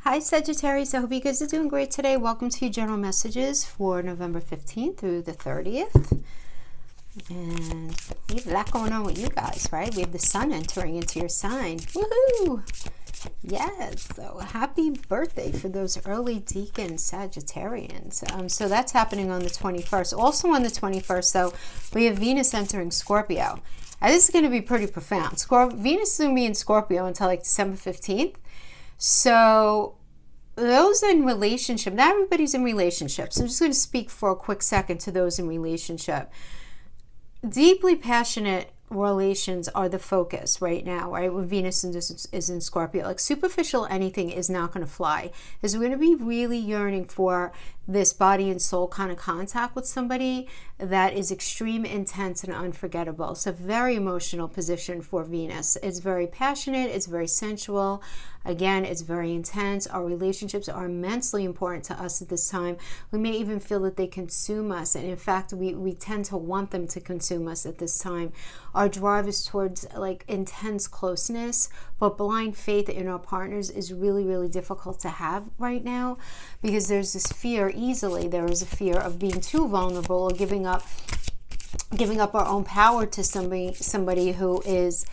Hi Sagittarius, I hope you guys are doing great today. Welcome to your general messages for November 15th through the 30th. And we have a lot going on with you guys, right? We have the sun entering into your sign. Woohoo! Yes, so happy birthday for those early deacon Sagittarians. So that's happening on the 21st. Also on the 21st, though, we have Venus entering Scorpio. And this is going to be pretty profound. Venus is going to be in Scorpio until like December 15th. So those in relationship, not everybody's in relationships. I'm just going to speak for a quick second to those in relationship. Deeply passionate relations are the focus right now, right? When Venus is in Scorpio, like superficial anything is not going to fly. Is we're going to be really yearning for this body and soul kind of contact with somebody that is extreme, intense, and unforgettable. It's a very emotional position for Venus. It's very passionate. It's very sensual. Again, it's very intense. Our relationships are immensely important to us at this time. We may even feel that they consume us. And in fact, we tend to want them to consume us at this time. Our drive is towards like intense closeness, but blind faith in our partners is really, really difficult to have right now because there's this fear. Easily there is a fear of being too vulnerable or giving up our own power to somebody who is,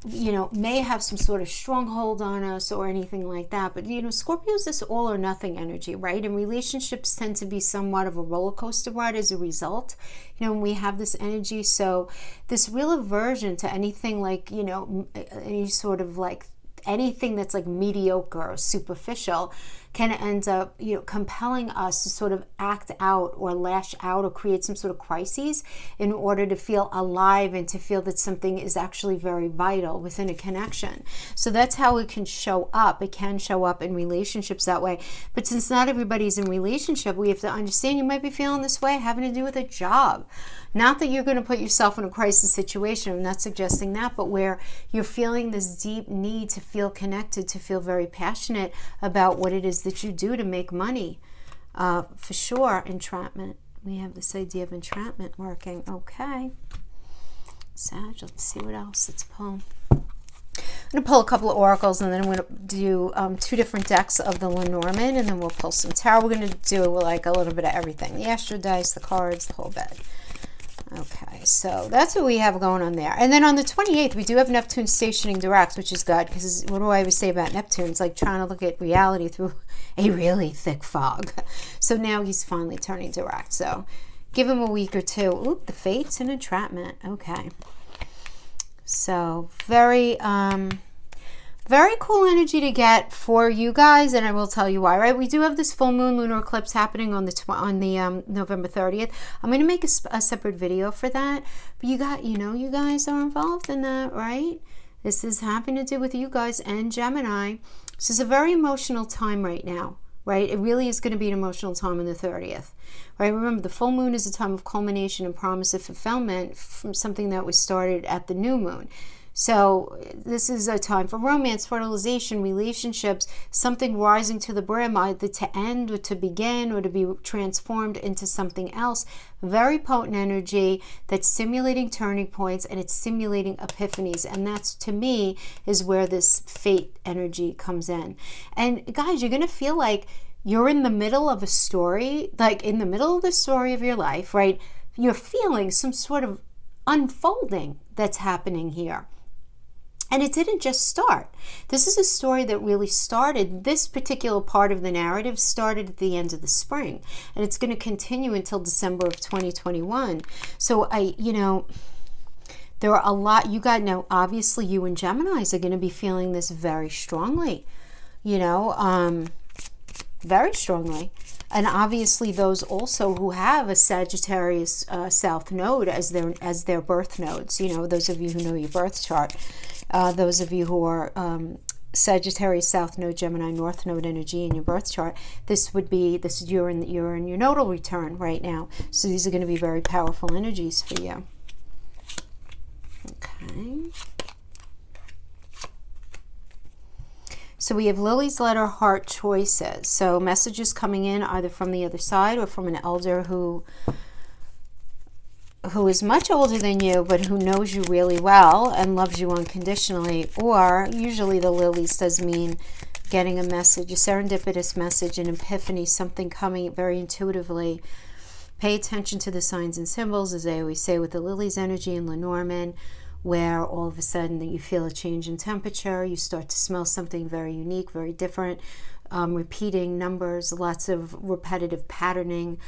you know, may have some sort of stronghold on us or anything like that. But, you know, Scorpio is this all or nothing energy, right? And relationships tend to be somewhat of a roller coaster ride as a result, you know, when we have this energy. So this real aversion to anything like, you know, any sort of like anything that's like mediocre or superficial can end up, you know, compelling us to sort of act out or lash out or create some sort of crises in order to feel alive and to feel that something is actually very vital within a connection. So that's how it can show up. It can show up in relationships that way. But since not everybody's in relationship, we have to understand you might be feeling this way having to do with a job. Not that you're going to put yourself in a crisis situation. I'm not suggesting that, but where you're feeling this deep need to feel connected, to feel very passionate about what it is that you do to make money. For sure, entrapment. We have this idea of entrapment working. Okay. Sag, let's see what else. Let's pull. I'm going to pull a couple of oracles, and then I'm going to do two different decks of the Lenormand, and then we'll pull some tarot. We're going to do like a little bit of everything. The astro dice, the cards, the whole bed. Okay, so that's what we have going on there. And then on the 28th, we do have Neptune stationing direct, which is good, because what do I always say about Neptune? It's like trying to look at reality through a really thick fog. So now he's finally turning direct. So give him a week or two. Oop, the Fates and entrapment. Okay. So very cool energy to get for you guys, and I will tell you why. Right, we do have this full moon lunar eclipse happening on the November 30th. I'm going to make a separate video for that. But you guys are involved in that, right? This is having to do with you guys and Gemini. This is a very emotional time right now, right? It really is going to be an emotional time on the 30th, right? Remember, the full moon is a time of culmination and promise of fulfillment from something that was started at the new moon. So this is a time for romance, fertilization, relationships, something rising to the brim, either to end or to begin or to be transformed into something else. Very potent energy that's stimulating turning points, and it's stimulating epiphanies. And that's, to me, is where this fate energy comes in. And guys, you're going to feel like you're in the middle of a story, like in the middle of the story of your life, right? You're feeling some sort of unfolding that's happening here. And it didn't just start. This is a story that really started, this particular part of the narrative started at the end of the spring. And it's going to continue until December of 2021. So there are a lot, obviously you and Geminis are going to be feeling this very strongly, very strongly. And obviously those also who have a Sagittarius South Node as their birth nodes, those of you who know your birth chart, those of you who are Sagittarius South Node, Gemini North Node energy in your birth chart, you're in your nodal return right now. So these are going to be very powerful energies for you. Okay. So we have Lily's letter, heart choices. So messages coming in either from the other side or from an elder who is much older than you, but who knows you really well and loves you unconditionally. Or usually the lilies does mean getting a message, a serendipitous message, an epiphany, something coming very intuitively. Pay attention to the signs and symbols, as I always say with the Lily's energy in Lenormand, where all of a sudden you feel a change in temperature, you start to smell something very unique, very different, repeating numbers, lots of repetitive patterning.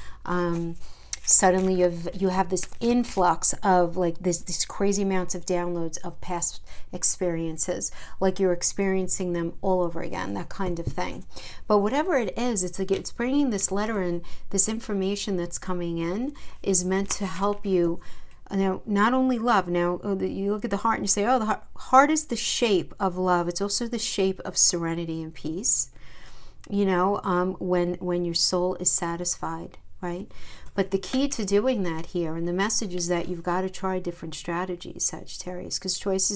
Suddenly you have this influx of like these crazy amounts of downloads of past experiences, like you're experiencing them all over again, that kind of thing. But whatever it is, it's like it's bringing this letter and this information that's coming in is meant to help you. Now, not only love. Now, you look at the heart and you say, oh, the heart is the shape of love. It's also the shape of serenity and peace. You know, when your soul is satisfied, right? But the key to doing that here, and the message is that you've got to try different strategies, Sagittarius, because choice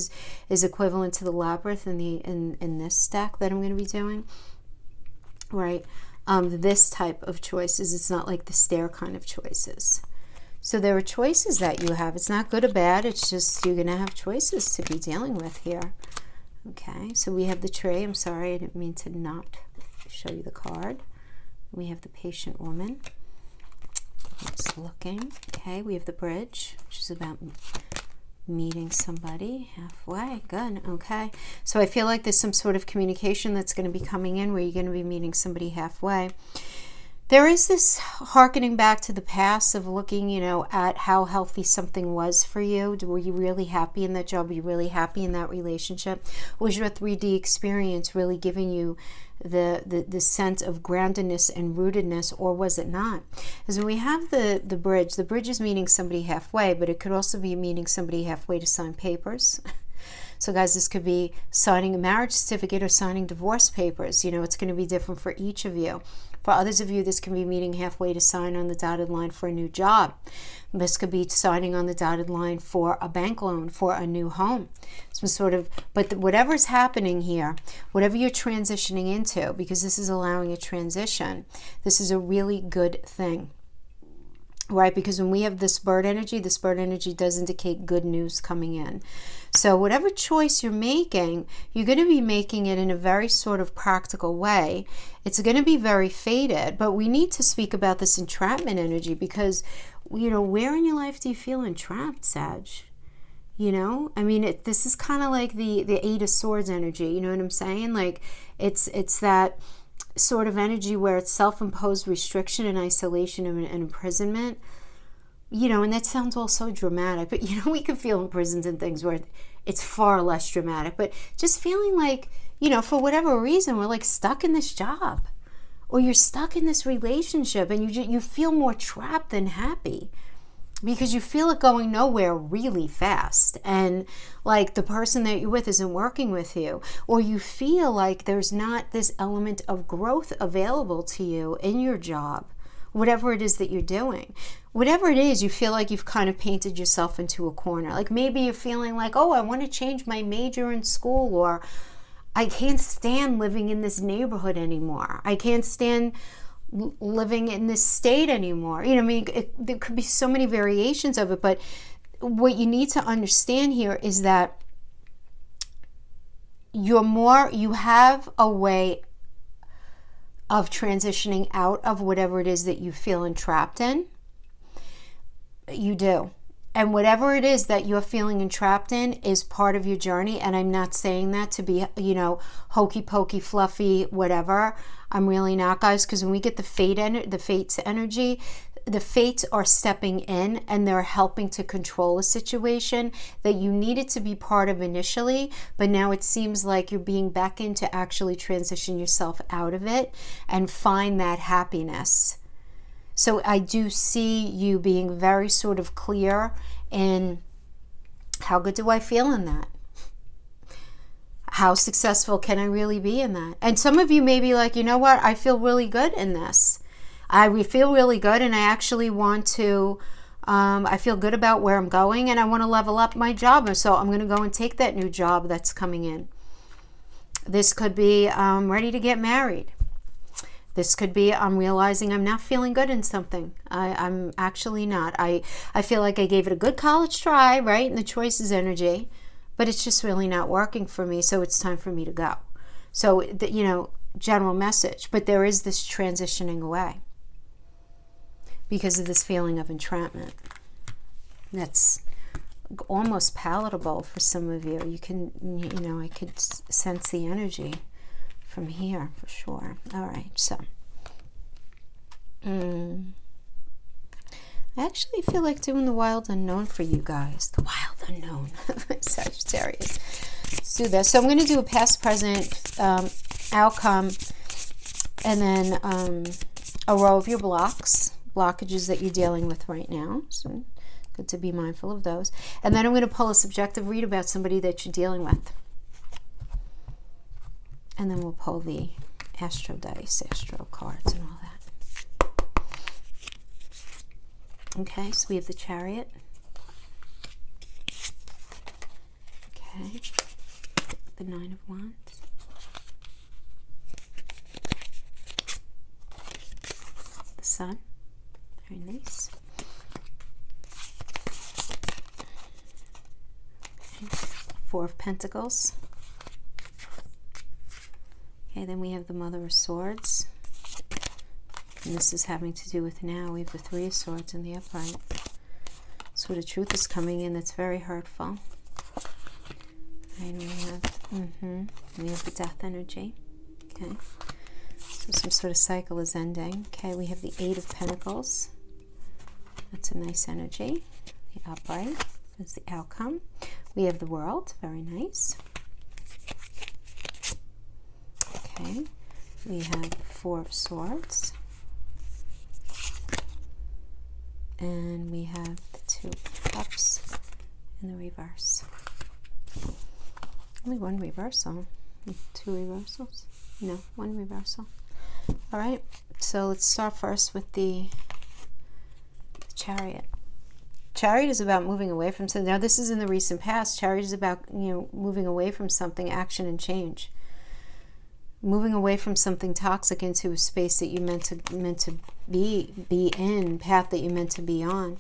is equivalent to the labyrinth in this stack that I'm going to be doing, right? This type of choices, it's not like the stair kind of choices. So there are choices that you have. It's not good or bad. It's just you're going to have choices to be dealing with here. Okay, so we have the Tree. I'm sorry, I didn't mean to not show you the card. We have the Patient Woman. Just looking. Okay, we have the Bridge, which is about meeting somebody halfway. Good. Okay, so I feel like there's some sort of communication that's going to be coming in where you're going to be meeting somebody halfway. There is this hearkening back to the past of looking, you know, at how healthy something was for you. Were you really happy in that job? Were you really happy in that relationship? Was your 3D experience really giving you the sense of groundedness and rootedness, or was it not? Because when we have the bridge is meeting somebody halfway, but it could also be meeting somebody halfway to sign papers. So guys, this could be signing a marriage certificate or signing divorce papers. You know, it's going to be different for each of you. For others of you, this can be meeting halfway to sign on the dotted line for a new job. This could be signing on the dotted line for a bank loan, for a new home. Some sort of, but whatever's happening here, whatever you're transitioning into, because this is allowing a transition, this is a really good thing. Right? Because when we have this bird energy does indicate good news coming in. So whatever choice you're making, you're going to be making it in a very sort of practical way. It's going to be very fated, but we need to speak about this entrapment energy because, you know, where in your life do you feel entrapped, Sag? You know, I mean, this is kind of like the Eight of Swords energy. You know what I'm saying? Like it's that sort of energy where it's self-imposed restriction and isolation and imprisonment, you know, and that sounds all so dramatic, but you know, we can feel imprisoned in things where it's far less dramatic, but just feeling like, you know, for whatever reason, we're like stuck in this job or you're stuck in this relationship and you feel more trapped than happy because you feel it going nowhere really fast and like the person that you're with isn't working with you, or you feel like there's not this element of growth available to you in your job, whatever it is that you're doing. Whatever it is, you feel like you've kind of painted yourself into a corner. Like maybe you're feeling like, oh, I want to change my major in school, or I can't stand living in this neighborhood anymore. I can't stand living in this state anymore. You know, I mean, there could be so many variations of it, but what you need to understand here is that you have a way of transitioning out of whatever it is that you feel entrapped in. You do. And whatever it is that you're feeling entrapped in is part of your journey. And I'm not saying that to be, you know, hokey pokey, fluffy, whatever. I'm really not, guys, because when we get the fates energy, the fates are stepping in and they're helping to control a situation that you needed to be part of initially, but now it seems like you're being beckoned to actually transition yourself out of it and find that happiness. So I do see you being very sort of clear in how good do I feel in that? How successful can I really be in that? And some of you may be like, you know what? I feel really good in this. I feel really good and I actually want to, I feel good about where I'm going and I want to level up my job. And so I'm going to go and take that new job that's coming in. This could be I'm ready to get married. This could be I'm realizing I'm not feeling good in something. I'm actually not. I feel like I gave it a good college try, right? And the choices energy, but it's just really not working for me. So it's time for me to go. So, you know, general message, but there is this transitioning away because of this feeling of entrapment. That's almost palatable for some of you. You can, you know, I could sense the energy from here for sure. All right, so I actually feel like doing the wild unknown for you guys. The wild unknown, Sagittarius. Let's do this. So I'm going to do a past, present, outcome, and then a row of your blockages that you're dealing with right now. So good to be mindful of those. And then I'm going to pull a subjective read about somebody that you're dealing with. And then we'll pull the astro dice, astro cards, and all that. Okay, so we have the Chariot. Okay, the Nine of Wands. The Sun, very nice. Okay. Four of Pentacles. Okay, then we have the Mother of Swords. And this is having to do with now. We have the Three of Swords in the upright. So the truth is coming in that's very hurtful. And we have the Death energy. Okay. So some sort of cycle is ending. Okay, we have the Eight of Pentacles. That's a nice energy. The upright is the outcome. We have the World. Very nice. Okay. We have Four of Swords. And we have the Two of Cups in the reverse. Only one reversal. Two reversals? No, one reversal. All right, so let's start first with the Chariot. Chariot is about moving away from something. Now, this is in the recent past. Chariot is about, you know, moving away from something, action and change. Moving away from something toxic into a space that you meant to be in, path that you meant to be on.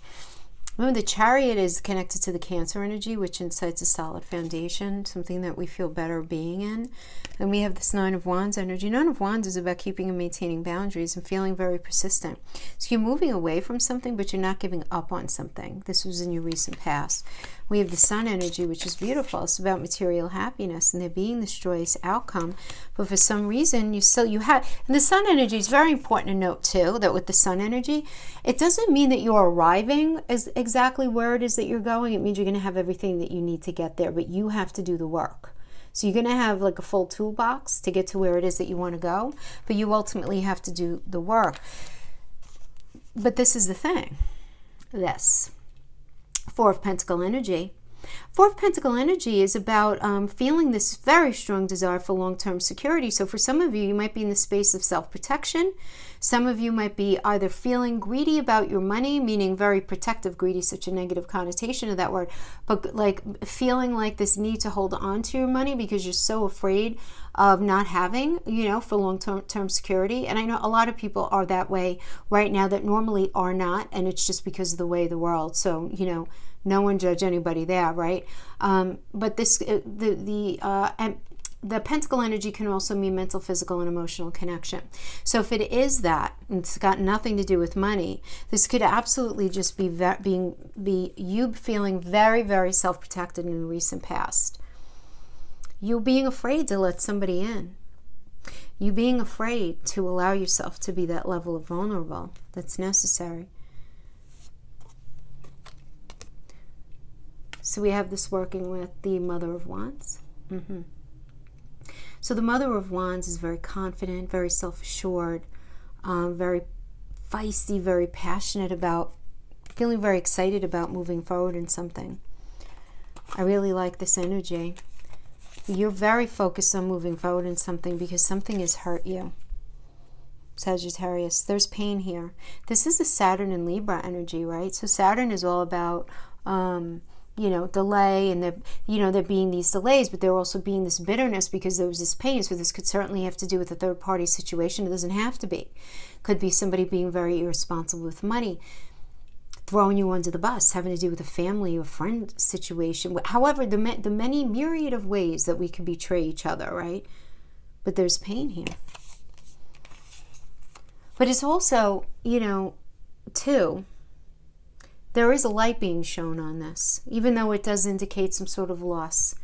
Remember, the Chariot is connected to the Cancer energy, which incites a solid foundation, something that we feel better being in. And we have this Nine of Wands energy. Nine of Wands is about keeping and maintaining boundaries and feeling very persistent. So you're moving away from something, but you're not giving up on something. This was in your recent past. We have the Sun energy, which is beautiful. It's about material happiness and there being this joyous outcome. But for some reason, you have, and the Sun energy is very important to note too, that with the Sun energy, it doesn't mean that you're arriving as exactly where it is that you're going. It means you're going to have everything that you need to get there, but you have to do the work. So you're going to have like a full toolbox to get to where it is that you want to go, but you ultimately have to do the work. But this is the thing. This Four of Pentacle energy. Four of Pentacle energy is about feeling this very strong desire for long-term security. So for some of you, you might be in the space of self-protection. Some of you might be either feeling greedy about your money, meaning very protective. Greedy is such a negative connotation of that word, but like feeling like this need to hold on to your money because you're so afraid of not having, you know, for long-term security. And I know a lot of people are that way right now that normally are not, and it's just because of the way of the world. So, you know, no one judge anybody there, right? But this, the Pentacle energy can also mean mental, physical, and emotional connection. So if it is that, and it's got nothing to do with money, this could absolutely just be you feeling very, very self-protected in the recent past. You being afraid to let somebody in. You being afraid to allow yourself to be that level of vulnerable that's necessary. So we have this working with the Mother of Wands. So the Mother of Wands is very confident, very self-assured, very feisty, very passionate about, feeling very excited about moving forward in something. I really like this energy. You're very focused on moving forward in something because something has hurt you. Sagittarius, there's pain here. This is the Saturn and Libra energy, right? So Saturn is all about you know, delay, and there being these delays, but there also being this bitterness because there was this pain. So this could certainly have to do with a third-party situation. It doesn't have to be. Could be somebody being very irresponsible with money, throwing you under the bus, having to do with a family or friend situation. However, the many myriad of ways that we could betray each other, right? But there's pain here. But it's also, too, there is a light being shown on this, even though it does indicate some sort of loss.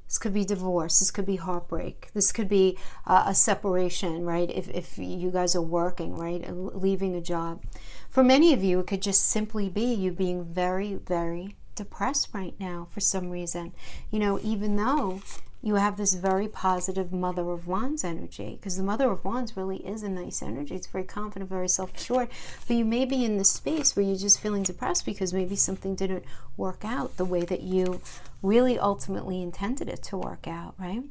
This could be divorce. This could be heartbreak. This could be a separation, right? If you guys are working, right? Leaving a job. For many of you, it could just simply be you being very, very depressed right now for some reason. Even though you have this very positive Mother of Wands energy, because the Mother of Wands really is a nice energy. It's very confident, very self-assured, but you may be in this space where you're just feeling depressed because maybe something didn't work out the way that you really ultimately intended it to work out, right?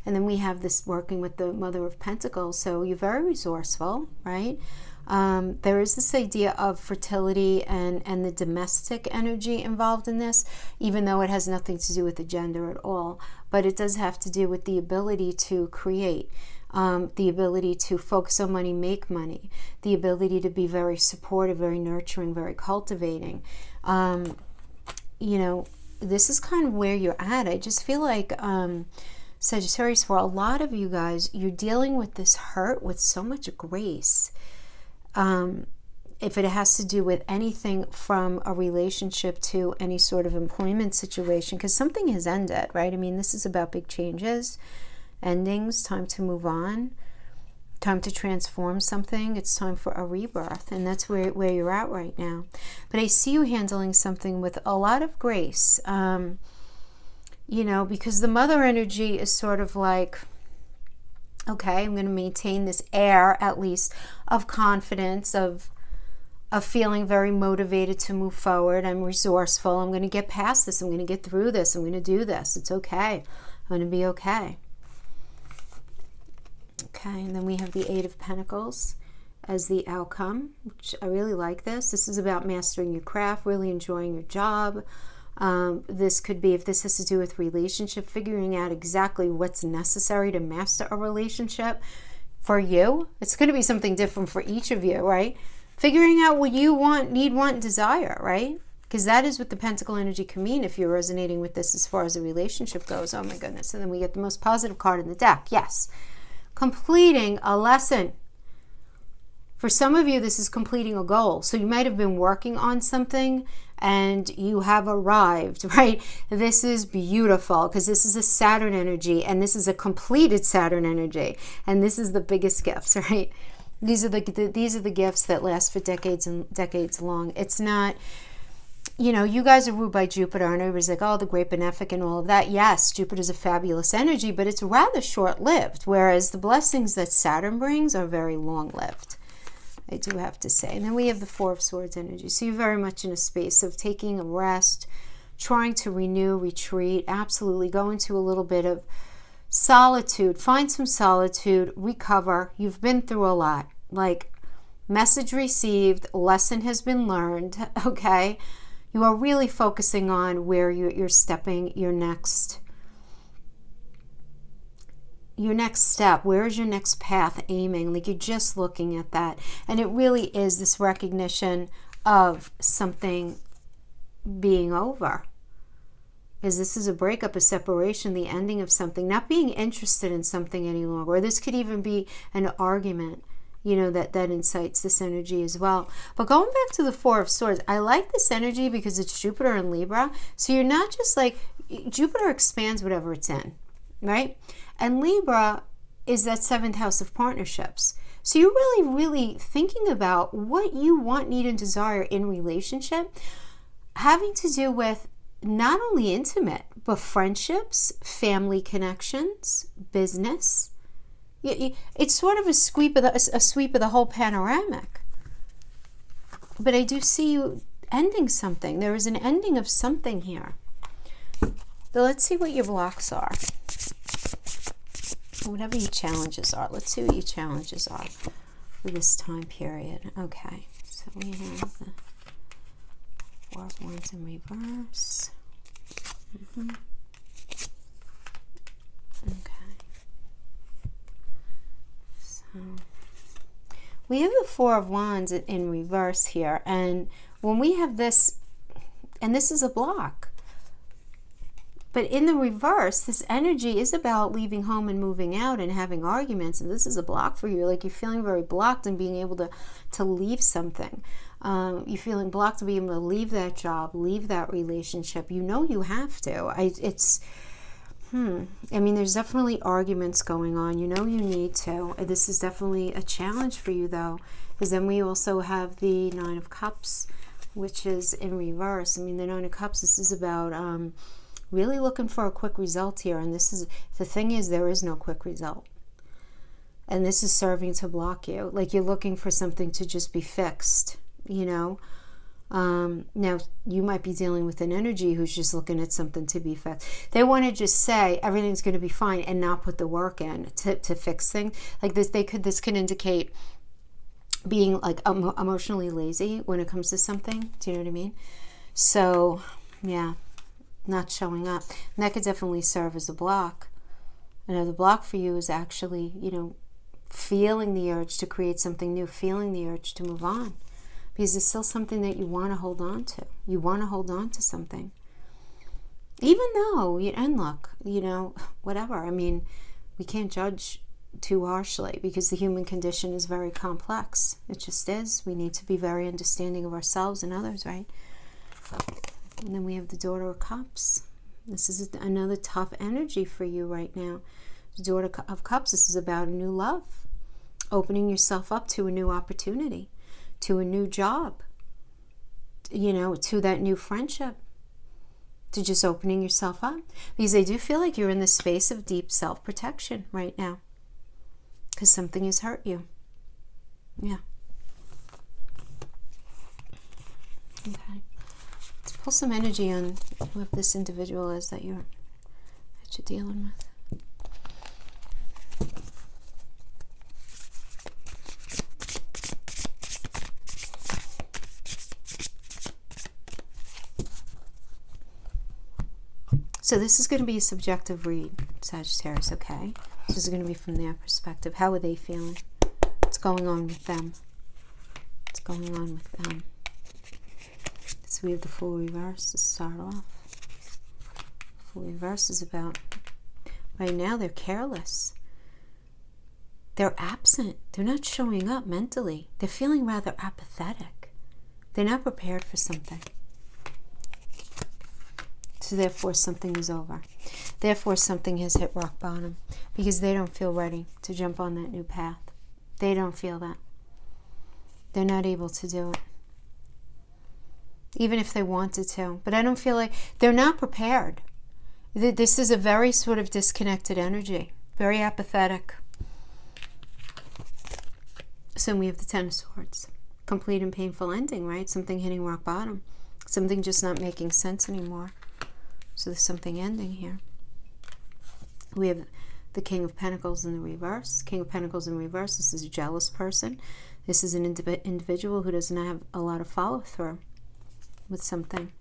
And then we have this working with the Mother of Pentacles, so you're very resourceful, right? There is this idea of fertility and the domestic energy involved in this, even though it has nothing to do with the gender at all. But it does have to do with the ability to create, the ability to focus on money, make money, the ability to be very supportive, very nurturing, very cultivating. This is kind of where you're at. I just feel like Sagittarius, for a lot of you guys, you're dealing with this hurt with so much grace. If it has to do with anything from a relationship to any sort of employment situation, because something has ended, right? I mean, this is about big changes, endings, time to move on, time to transform something. It's time for a rebirth, and that's where you're at right now. But I see you handling something with a lot of grace, because the mother energy is sort of like, okay, I'm going to maintain this air, at least, of confidence, of feeling very motivated to move forward. I'm resourceful. I'm going to get past this. I'm going to get through this. I'm going to do this. It's okay. I'm going to be okay. Okay, and then we have the Eight of Pentacles as the outcome, which I really like this. This is about mastering your craft, really enjoying your job. This could be, if this has to do with relationship, figuring out exactly what's necessary to master a relationship for you. It's going to be something different for each of you, right? Figuring out what you want, need, want, desire, right? Because that is what the Pentacle energy can mean if you're resonating with this as far as a relationship goes. Oh my goodness. And then we get the most positive card in the deck. Yes. Completing a lesson. For some of you, this is completing a goal. So you might have been working on something and you have arrived, right? This is beautiful because this is a Saturn energy and this is a completed Saturn energy. And this is the biggest gifts, right? These are the gifts that last for decades and decades long. It's not, you guys are ruled by Jupiter and everybody's like, oh, the great benefic and all of that. Yes, Jupiter's a fabulous energy, but it's rather short-lived, whereas the blessings that Saturn brings are very long-lived, I do have to say. And then we have the Four of Swords energy. So you're very much in a space of taking a rest, trying to renew, retreat, absolutely go into a little bit of solitude, find some solitude, recover. You've been through a lot. Like, message received, lesson has been learned, okay? You are really focusing on where you're stepping your next step. Where is your next path aiming? Like, you're just looking at that. And it really is this recognition of something being over. Because this is a breakup, a separation, the ending of something, not being interested in something any longer. Or this could even be an argument, that incites this energy as well. But going back to the Four of Swords, I like this energy because it's Jupiter and Libra. So you're not just like, Jupiter expands whatever it's in, right? And Libra is that 7th house of partnerships. So you're really, really thinking about what you want, need, and desire in relationship, having to do with not only intimate, but friendships, family connections, business. It's sort of a sweep of the whole panoramic. But I do see you ending something. There is an ending of something here. So let's see what your blocks are. Whatever your challenges are. Let's see what your challenges are for this time period. Okay, so we have the Four of Wands in reverse. Okay. So we have the Four of Wands in reverse here, and when we have this, and this is a block, But in the reverse, this energy is about leaving home and moving out and having arguments. And this is a block for you. Like you're feeling very blocked and being able to leave something. You're feeling blocked to be able to leave that job, leave that relationship. You know you have to. I mean, there's definitely arguments going on. You know you need to. This is definitely a challenge for you, though. Because then we also have the Nine of Cups, which is in reverse. I mean, the Nine of Cups, this is about really looking for a quick result here. And this is, the thing is, there is no quick result. And this is serving to block you. Like you're looking for something to just be fixed, you know. Now, you might be dealing with an energy who's just looking at something to be fixed. They want to just say everything's going to be fine and not put the work in to fix things. Like this, this can indicate being like emotionally lazy when it comes to something. Do you know what I mean? So, yeah, not showing up. And that could definitely serve as a block. Another block for you is actually, you know, feeling the urge to create something new, feeling the urge to move on. Because it's still something that you want to hold on to. You want to hold on to something. Even though, and look, you know, whatever. I mean, we can't judge too harshly because the human condition is very complex. It just is. We need to be very understanding of ourselves and others, right? And then we have the Daughter of Cups. This is another tough energy for you right now. The Daughter of Cups, this is about a new love. Opening yourself up to a new opportunity. To a new job, you know, to that new friendship, to just opening yourself up. Because I do feel like you're in the space of deep self-protection right now. Because something has hurt you. Yeah. Okay. Let's pull some energy on what this individual is that you're dealing with. So this is going to be a subjective read, Sagittarius, okay? This is going to be from their perspective. How are they feeling? What's going on with them? What's going on with them? So we have the Fool reverse to start off. Fool reverse is about, right now they're careless. They're absent. They're not showing up mentally. They're feeling rather apathetic. They're not prepared for something. So therefore something is over. Therefore something has hit rock bottom because they don't feel ready to jump on that new path. They don't feel that. They're not able to do it. Even if they wanted to. But I don't feel like they're not prepared. This is a very sort of disconnected energy. Very apathetic. So we have the Ten of Swords. Complete and painful ending, right? Something hitting rock bottom. Something just not making sense anymore. So there's something ending here. We have the King of Pentacles in the reverse. King of Pentacles in reverse. This is a jealous person. This is an individual who doesn't have a lot of follow-through with something.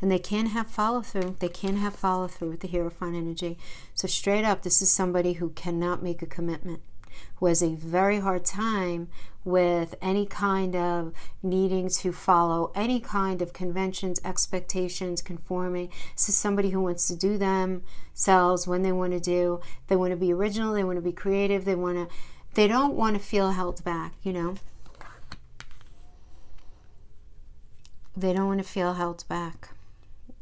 And they can have follow-through. They can have follow-through with the Hierophant energy. So straight up, this is somebody who cannot make a commitment. Who has a very hard time with any kind of needing to follow any kind of conventions, expectations, conforming. This is somebody who wants to do themselves when they want to do. They want to be original. They want to be creative. They don't want to feel held back, you know. They don't want to feel held back.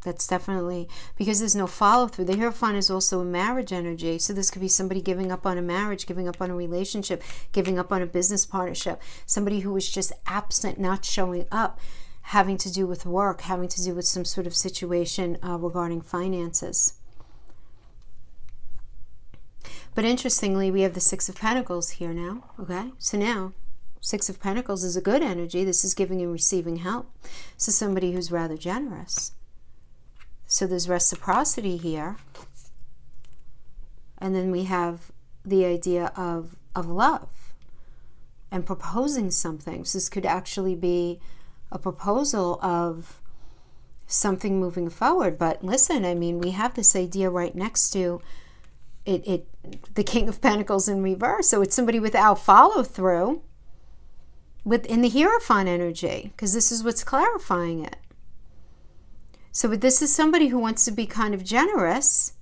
That's definitely, because there's no follow-through. The Hierophant is also a marriage energy. So this could be somebody giving up on a marriage, giving up on a relationship, giving up on a business partnership. Somebody who is just absent, not showing up, having to do with work, having to do with some sort of situation regarding finances. But interestingly, we have the Six of Pentacles here now. Okay, so now Six of Pentacles is a good energy. This is giving and receiving help. So somebody who's rather generous. So there's reciprocity here. And then we have the idea of love and proposing something. So this could actually be a proposal of something moving forward. But listen, I mean, we have this idea right next to it, the King of Pentacles in reverse. So it's somebody without follow-through within the Hierophant energy, because this is what's clarifying it. So this is somebody who wants to be kind of generous,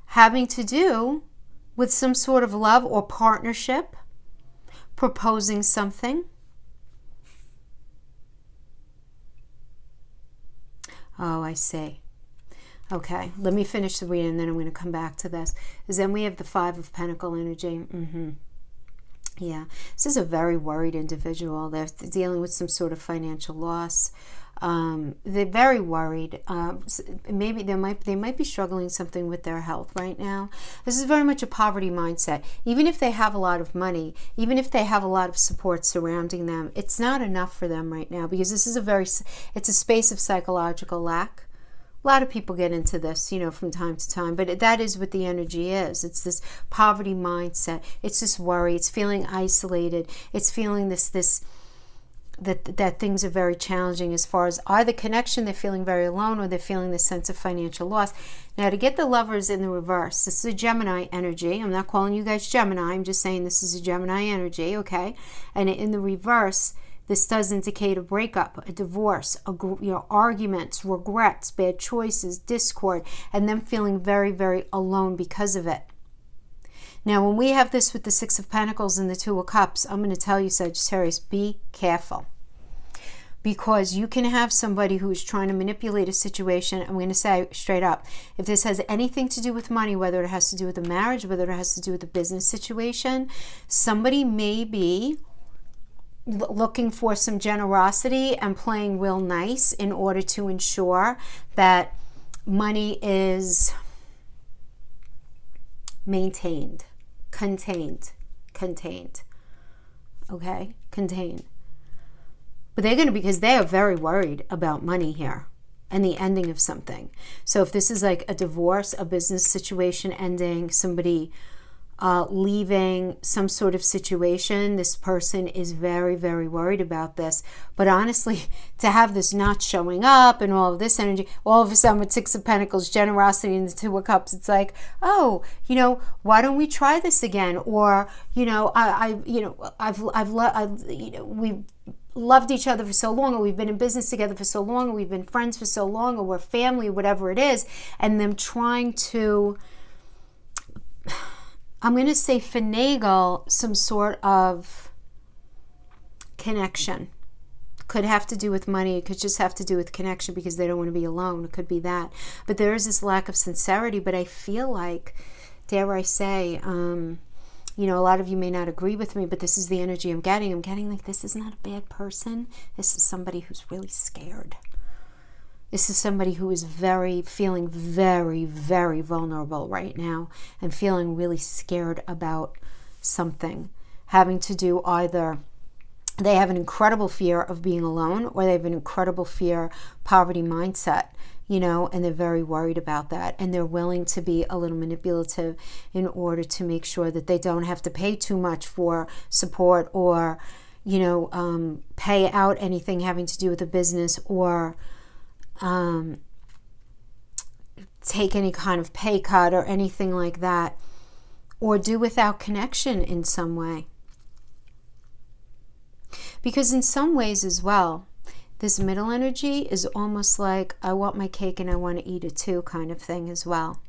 having to do with some sort of love or partnership, proposing something. Oh, I see. Okay, let me finish the reading and then I'm going to come back to this. Because then we have the Five of Pentacle energy. Yeah, this is a very worried individual. They're dealing with some sort of financial loss. They're very worried. Maybe they might be struggling something with their health right now. This is very much a poverty mindset. Even if they have a lot of money, even if they have a lot of support surrounding them, it's not enough for them right now, because this is it's a space of psychological lack. A lot of people get into this, you know, from time to time, but that is what the energy is. It's this poverty mindset. It's this worry. It's feeling isolated. It's feeling that things are very challenging as far as either connection, they're feeling very alone, or they're feeling the sense of financial loss. Now, to get the Lovers in the reverse, this is a Gemini energy. I'm not calling you guys Gemini. I'm just saying this is a Gemini energy, okay? And in the reverse, this does indicate a breakup, a divorce, arguments, regrets, bad choices, discord, and them feeling very, very alone because of it. Now, when we have this with the Six of Pentacles and the Two of Cups, I'm going to tell you, Sagittarius, be careful. Because you can have somebody who is trying to manipulate a situation. I'm going to say straight up, if this has anything to do with money, whether it has to do with a marriage, whether it has to do with a business situation, somebody may be looking for some generosity and playing real nice in order to ensure that money is maintained, contained, okay, contained. But they're going to, because they are very worried about money here and the ending of something. So if this is like a divorce, a business situation ending, somebody leaving some sort of situation, this person is very, very worried about this. But honestly, to have this not showing up and all of this energy, all of a sudden with Six of Pentacles, generosity, and the Two of Cups, it's like, oh, you know, why don't we try this again? Or, you know, we've loved each other for so long, or we've been in business together for so long, or we've been friends for so long, or we're family, whatever it is, and them trying to, I'm going to say, finagle some sort of connection. Could have to do with money. It could just have to do with connection because they don't want to be alone. It could be that. But there is this lack of sincerity. But I feel like, dare I say, you know, a lot of you may not agree with me, but this is the energy I'm getting. I'm getting like, this is not a bad person. This is somebody who's really scared. This is somebody who is feeling very, very vulnerable right now and feeling really scared about something having to do, either they have an incredible fear of being alone, or they have an incredible poverty mindset, you know, and they're very worried about that. And they're willing to be a little manipulative in order to make sure that they don't have to pay too much for support, or, you know, pay out anything having to do with the business, or take any kind of pay cut or anything like that, or do without connection in some way. Because in some ways as well, this middle energy is almost like, I want my cake and I want to eat it too kind of thing as well.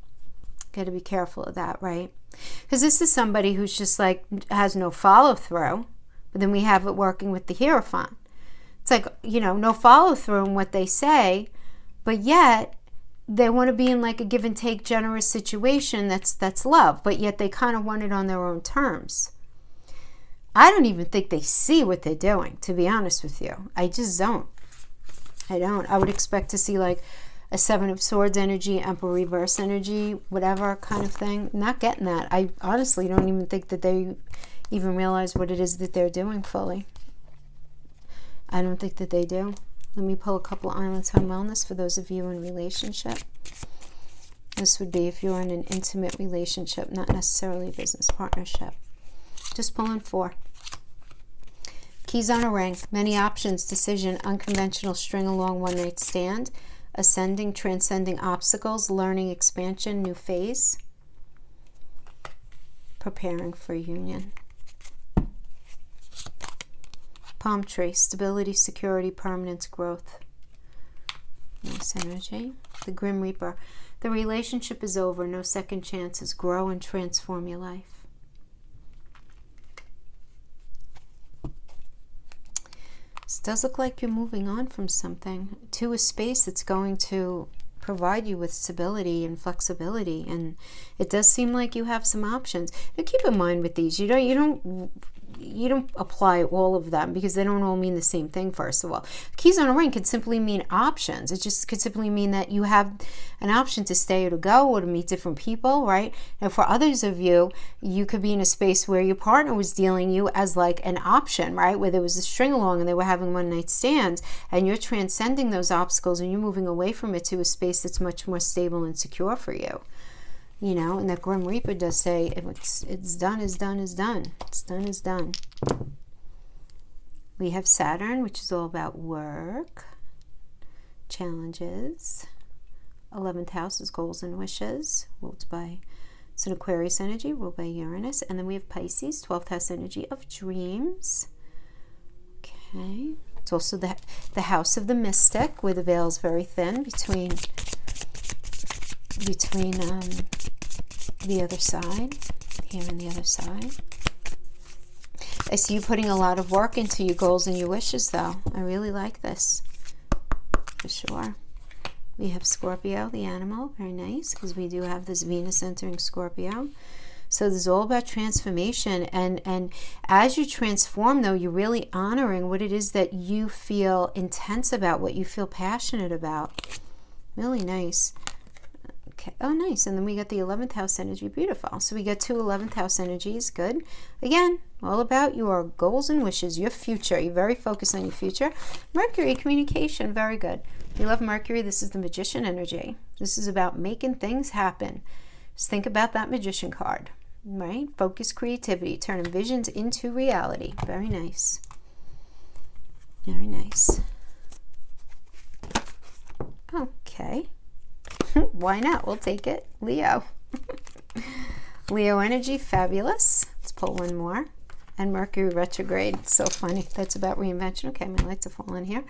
Got to be careful of that, right? Because this is somebody who's just like, has no follow through, but then we have it working with the Hierophant. It's like, you know, no follow through in what they say, but yet they want to be in like a give and take generous situation. That's love, but yet they kind of want it on their own terms. I don't even think they see what they're doing, to be honest with you. I just don't. I don't. I would expect to see like a Seven of Swords energy, Emperor reverse energy, whatever kind of thing. Not getting that. I honestly don't even think that they even realize what it is that they're doing fully. I don't think that they do. Let me pull a couple of Islands on Wellness for those of you in relationship. This would be if you're in an intimate relationship, not necessarily a business partnership. Just pulling 4. Keys on a ring. Many options. Decision. Unconventional string along one night stand. Ascending, transcending obstacles. Learning, expansion, new phase. Preparing for union. Palm tree. Stability, security, permanence, growth. Nice energy. The Grim Reaper. The relationship is over. No second chances. Grow and transform your life. This does look like you're moving on from something to a space that's going to provide you with stability and flexibility, and it does seem like you have some options. Now keep in mind with these, you don't apply all of them because they don't all mean the same thing. First of all, keys on a ring could simply mean options. It just could simply mean that you have an option to stay or to go or to meet different people, right? Now for others of you, you could be in a space where your partner was dealing you as like an option, right? Where there was a string along and they were having one night stands, and you're transcending those obstacles and you're moving away from it to a space that's much more stable and secure for you. You know, and that Grim Reaper does say it's done is done is done. It's done is done. We have Saturn, which is all about work, challenges. 11th house is goals and wishes, ruled by, it's an Aquarius energy, ruled by Uranus. And then we have Pisces, 12th house energy of dreams. Okay. It's also the house of the mystic, where the veil is very thin between the other side, here and the other side. I see you putting a lot of work into your goals and your wishes, though. I really like this, for sure. We have Scorpio, the animal, very nice, because we do have this Venus entering Scorpio. So this is all about transformation, and as you transform, though, you're really honoring what it is that you feel intense about, what you feel passionate about. Really nice. Okay. Oh, nice. And then we got the 11th house energy. Beautiful. So we got two 11th house energies. Good. Again, all about your goals and wishes, your future. You're very focused on your future. Mercury, communication. Very good. We love Mercury. This is the magician energy. This is about making things happen. Just think about that magician card, right? Focus, creativity, turning visions into reality. Very nice. Very nice. Okay. Why not? We'll take it. Leo. Leo energy, fabulous. Let's pull one more. And Mercury retrograde. So funny. That's about reinvention. Okay, I'm going to like to fall in here.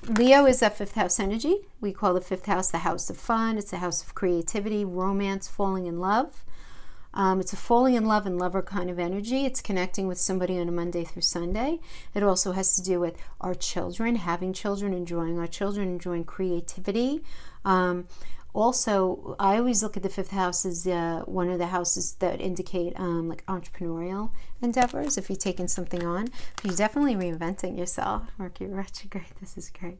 Leo is that 5th house energy. We call the 5th house the house of fun. It's the house of creativity, romance, falling in love. It's a falling in love and lover kind of energy. It's connecting with somebody on a Monday through Sunday. It also has to do with our children, having children, enjoying our children, enjoying creativity. Also, I always look at the 5th house as one of the houses that indicate like entrepreneurial endeavors, if you're taking something on. But you're definitely reinventing yourself. Mercury retrograde, this is great.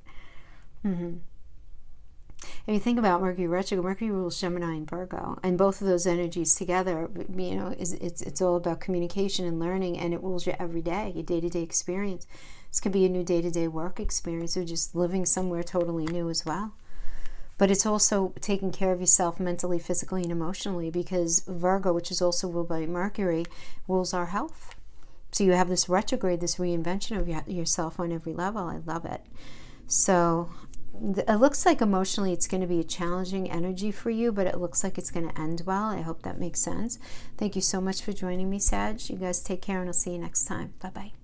If you think about Mercury retrograde, Mercury rules Gemini and Virgo, and both of those energies together, you know, it's all about communication and learning, and it rules your everyday, your day-to-day experience. This could be a new day-to-day work experience, or just living somewhere totally new as well. But it's also taking care of yourself mentally, physically, and emotionally, because Virgo, which is also ruled by Mercury, rules our health. So you have this retrograde, this reinvention of yourself on every level. I love it. So it looks like emotionally it's going to be a challenging energy for you, but it looks like it's going to end well. I hope that makes sense. Thank you so much for joining me, Sag. You guys take care, and I'll see you next time. Bye-bye.